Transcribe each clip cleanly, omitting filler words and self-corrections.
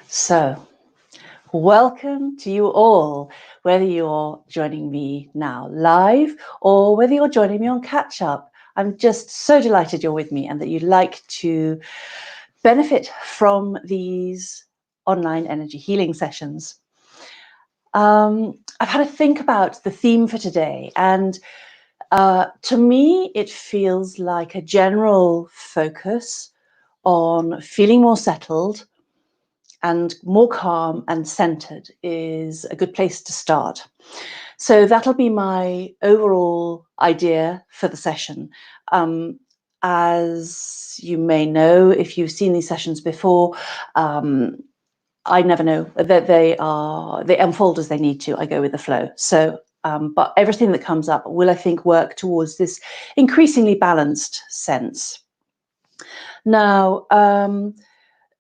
So, welcome to you all, whether you're joining me now live or whether you're joining me on catch up. I'm just so delighted you're with me and that you'd like to benefit from these online energy healing sessions. I've had to think about the theme for today, and to me, it feels like a general focus on feeling more settled and more calm and centered is a good place to start. So that'll be my overall idea for the session. As you may know, if you've seen these sessions before, I never know that they unfold as they need to. I go with the flow. So, but everything that comes up will, I think, work towards this increasingly balanced sense. Now,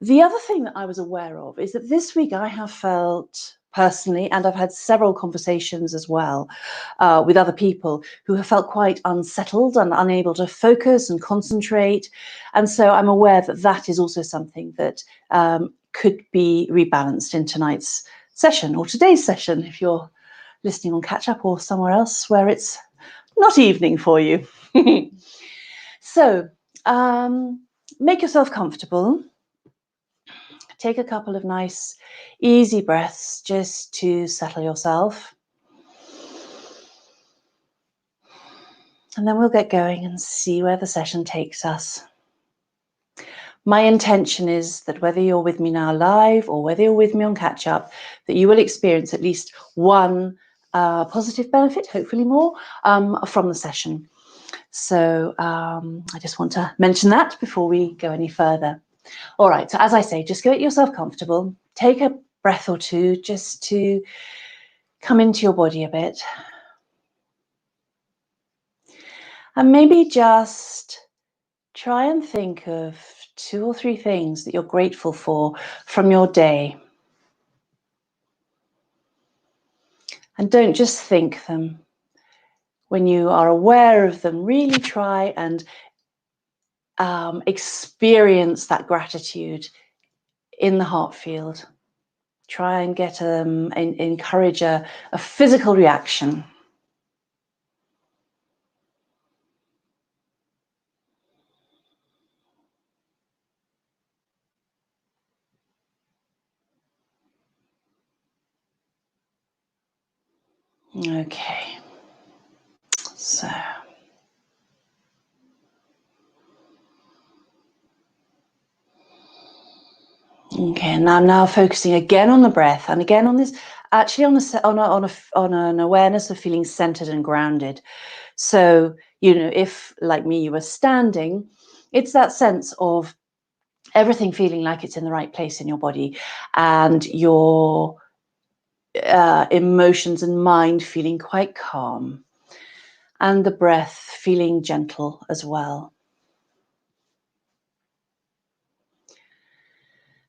the other thing that I was aware of is that this week I have felt personally, and I've had several conversations as well with other people who have felt quite unsettled and unable to focus and concentrate. And so I'm aware that that is also something that could be rebalanced in tonight's session or today's session if you're listening on catch up or somewhere else where it's not evening for you. So make yourself comfortable. Take a couple of nice, easy breaths just to settle yourself. And then we'll get going and see where the session takes us. My intention is that whether you're with me now live or whether you're with me on catch up, that you will experience at least one positive benefit, hopefully more, from the session. So I just want to mention that before we go any further. All right, so as I say, just get yourself comfortable. Take a breath or two just to come into your body a bit. And maybe just try and think of 2 or 3 things that you're grateful for from your day. And don't just think them. When you are aware of them, really try and experience that gratitude in the heart field. Try and get encourage a physical reaction. Okay. So okay, and I'm now focusing again on the breath and again on this, actually on an awareness of feeling centered and grounded. So, you know, if like me, you were standing, it's that sense of everything feeling like it's in the right place in your body and your emotions and mind feeling quite calm and the breath feeling gentle as well.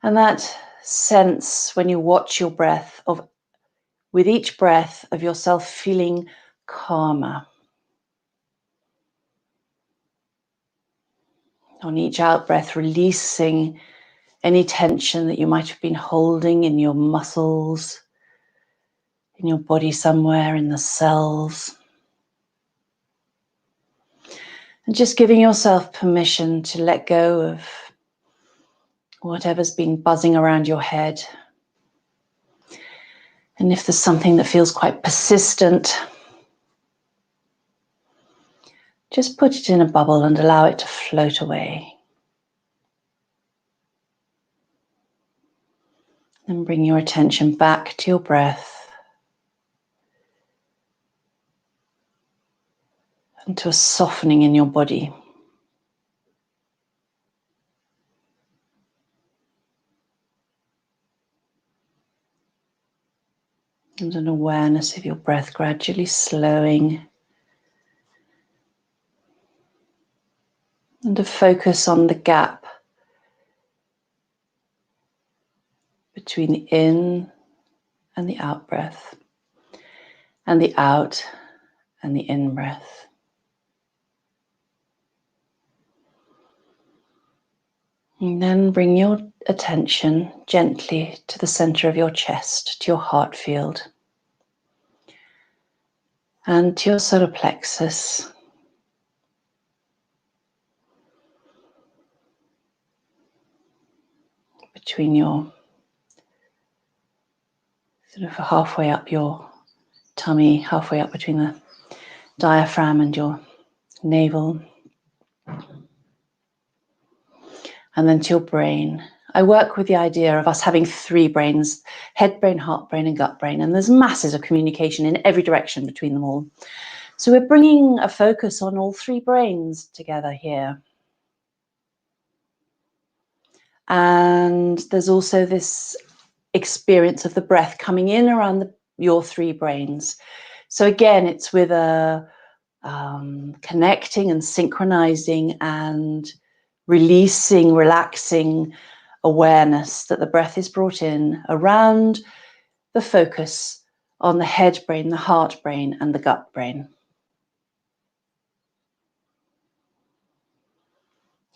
And that sense when you watch your breath of, with each breath of yourself feeling calmer. On each out breath, releasing any tension that you might have been holding in your muscles, in your body somewhere, in the cells. And just giving yourself permission to let go of whatever's been buzzing around your head. And if there's something that feels quite persistent, just put it in a bubble and allow it to float away. And bring your attention back to your breath and to a softening in your body. And an awareness of your breath gradually slowing. And a focus on the gap between the in and the out breath, and the out and the in breath. And then bring your attention gently to the center of your chest, to your heart field, and to your solar plexus. Between your, sort of halfway up your tummy, halfway up between the diaphragm and your navel. And then to your brain. I work with the idea of us having three brains: head brain, heart brain, and gut brain. And there's masses of communication in every direction between them all. So we're bringing a focus on all three brains together here. And there's also this experience of the breath coming in around your three brains. So again, it's with a connecting and synchronizing and releasing, relaxing awareness that the breath is brought in around the focus on the head brain, the heart brain, and the gut brain.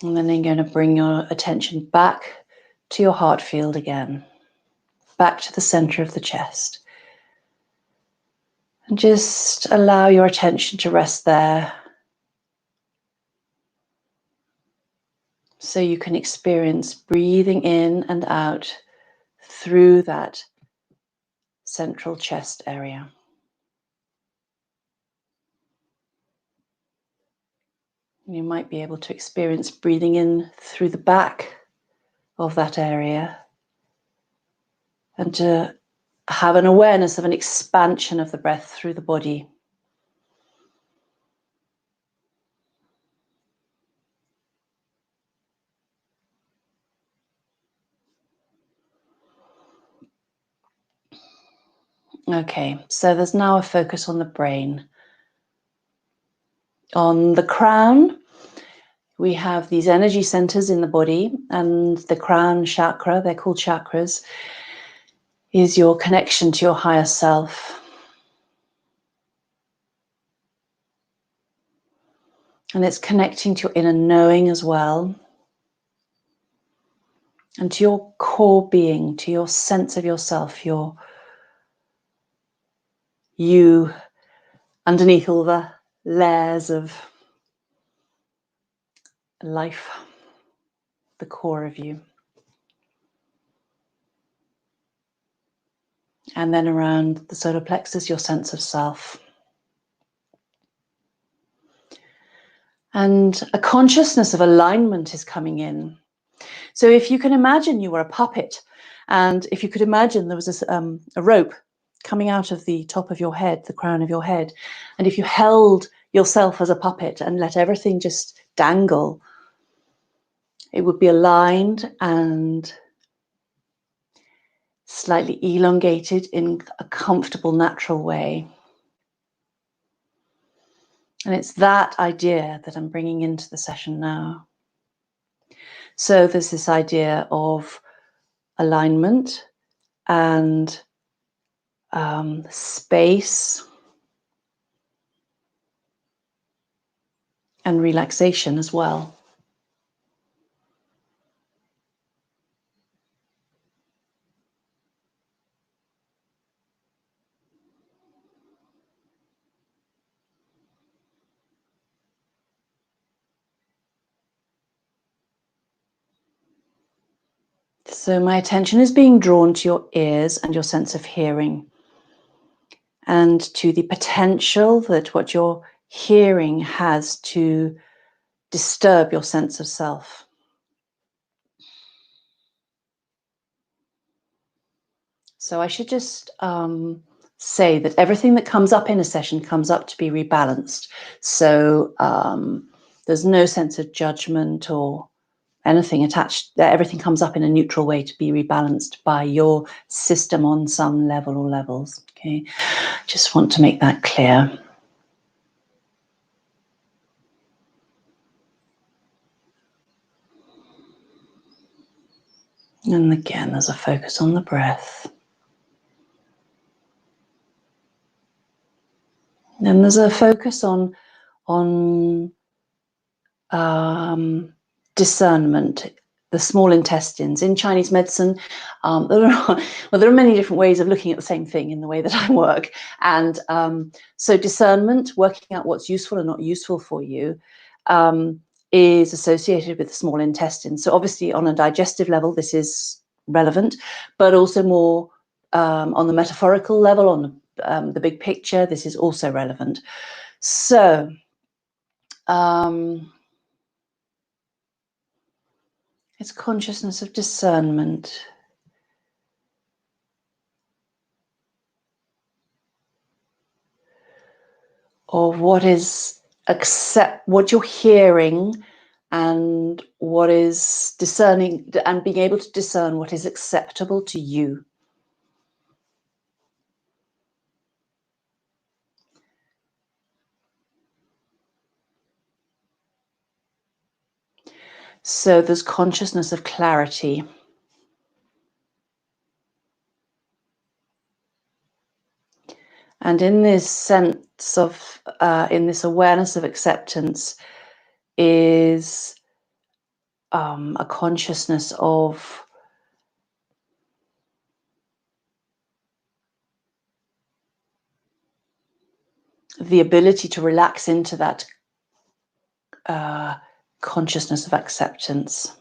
And then you're going to bring your attention back to your heart field again, back to the center of the chest. And just allow your attention to rest there, so you can experience breathing in and out through that central chest area. You might be able to experience breathing in through the back of that area, and to have an awareness of an expansion of the breath through the body. Okay, so there's now a focus on the brain. On the crown, we have these energy centers in the body, and the crown chakra, they're called chakras, is your connection to your higher self. And it's connecting to your inner knowing as well, and to your core being, to your sense of yourself, your you underneath all the layers of life, the core of you. And then around the solar plexus, your sense of self. And a consciousness of alignment is coming in. So if you can imagine you were a puppet, and if you could imagine there was a rope coming out of the top of your head, the crown of your head, and if you held yourself as a puppet and let everything just dangle, it would be aligned and slightly elongated in a comfortable, natural way. And it's that idea that I'm bringing into the session now. So there's this idea of alignment and space and relaxation as well. So my attention is being drawn to your ears and your sense of hearing, and to the potential that what you're hearing has to disturb your sense of self. So I should just say that everything that comes up in a session comes up to be rebalanced. So there's no sense of judgment or anything attached. Everything comes up in a neutral way to be rebalanced by your system on some level or levels. Okay, just want to make that clear. And again, there's a focus on the breath. And there's a focus on discernment. the small intestines. In Chinese medicine, there are many different ways of looking at the same thing in the way that I work. And so discernment, working out what's useful and not useful for you, is associated with the small intestine. So obviously on a digestive level, this is relevant, but also more on the metaphorical level, on the big picture, this is also relevant. So it's consciousness of discernment. Of what is what you're hearing and what is discerning, and being able to discern what is acceptable to you. So there's consciousness of clarity. And in this sense of, in this awareness of acceptance, is a consciousness of the ability to relax into that consciousness of acceptance.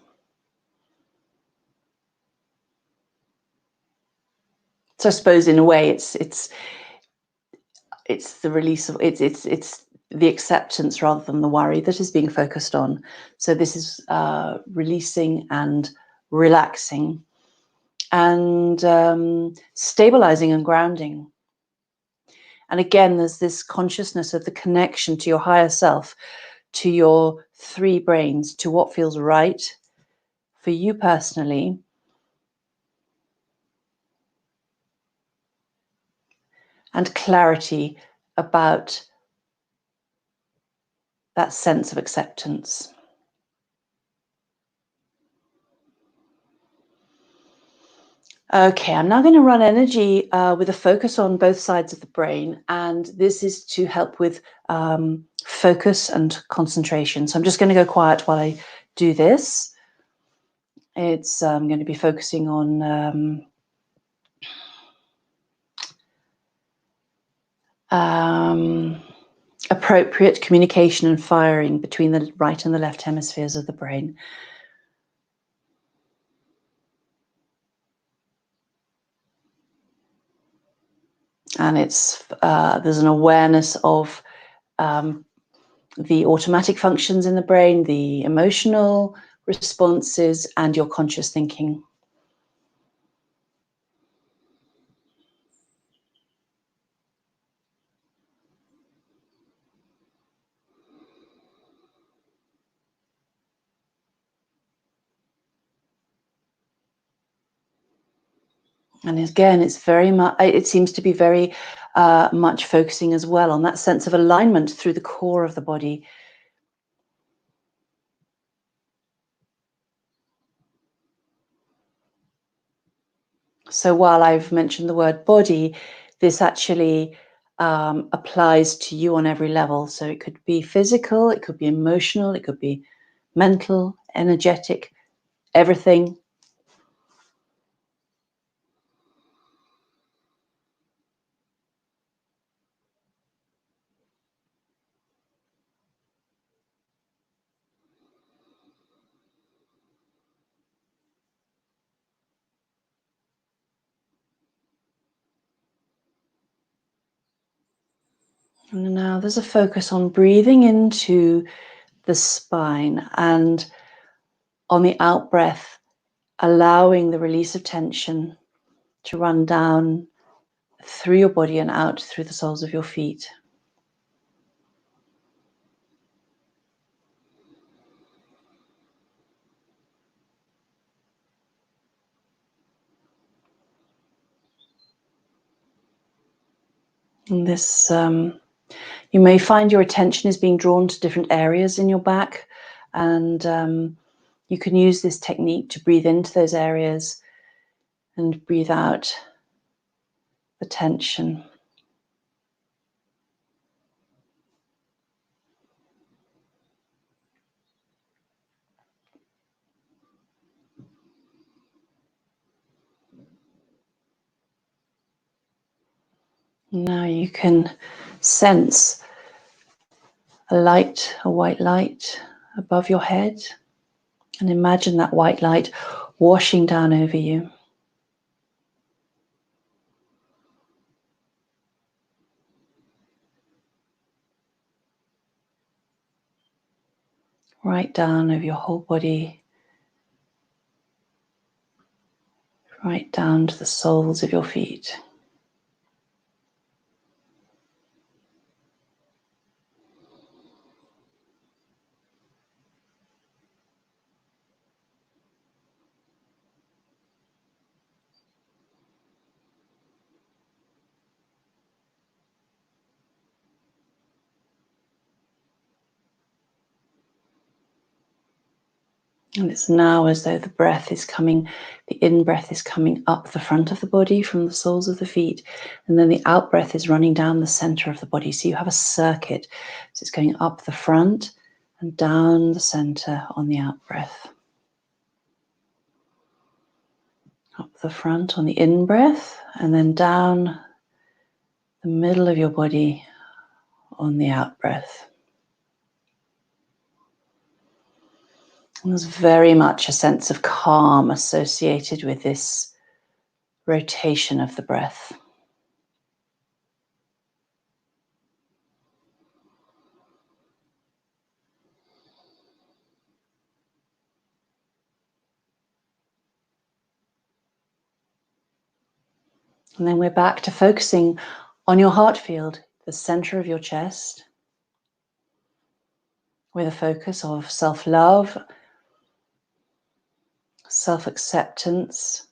So I suppose in a way it's the release of it's the acceptance rather than the worry that is being focused on. So this is releasing and relaxing and stabilizing and grounding. And again, there's this consciousness of the connection to your higher self, to your three brains, to what feels right for you personally, and clarity about that sense of acceptance. Okay, I'm now going to run energy with a focus on both sides of the brain, and this is to help with focus and concentration. So I'm just going to go quiet while I do this. It's going to be focusing on appropriate communication and firing between the right and the left hemispheres of the brain. And it's there's an awareness of the automatic functions in the brain, the emotional responses, and your conscious thinking. And again, it's very much, it seems to be very much focusing as well on that sense of alignment through the core of the body. So while I've mentioned the word body, this actually applies to you on every level. So it could be physical, it could be emotional, it could be mental, energetic, everything. And now there's a focus on breathing into the spine, and on the out breath, allowing the release of tension to run down through your body and out through the soles of your feet. And this, you may find your attention is being drawn to different areas in your back, and you can use this technique to breathe into those areas and breathe out the tension. Now you can sense a light, a white light above your head, and imagine that white light washing down over you. Right down over your whole body, right down to the soles of your feet. And it's now as though the breath is coming, the in-breath is coming up the front of the body from the soles of the feet, and then the out-breath is running down the center of the body. So you have a circuit. So it's going up the front and down the center on the out-breath. Up the front on the in-breath, and then down the middle of your body on the out-breath. And there's very much a sense of calm associated with this rotation of the breath. And then we're back to focusing on your heart field, the center of your chest, with a focus of self-love, self-acceptance,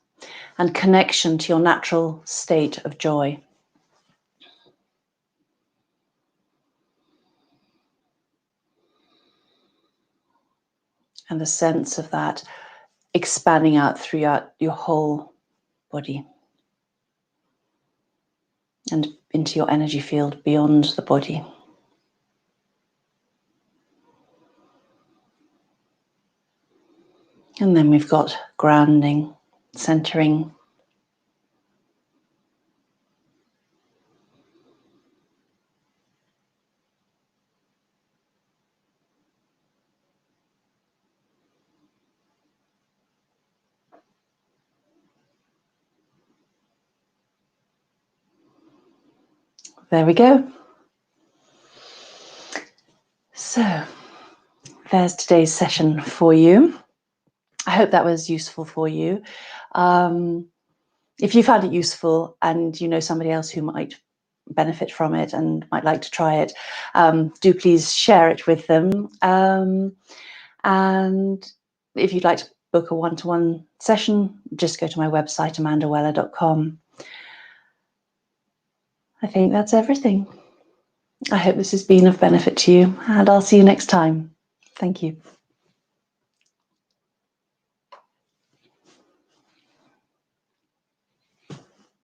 and connection to your natural state of joy. And the sense of that expanding out throughout your whole body and into your energy field beyond the body. And then we've got grounding, centering. There we go. So there's today's session for you. I hope that was useful for you. If you found it useful and you know somebody else who might benefit from it and might like to try it, do please share it with them. And if you'd like to book a one-to-one session, just go to my website, amandaweller.com. I think that's everything. I hope this has been of benefit to you, and I'll see you next time. Thank you.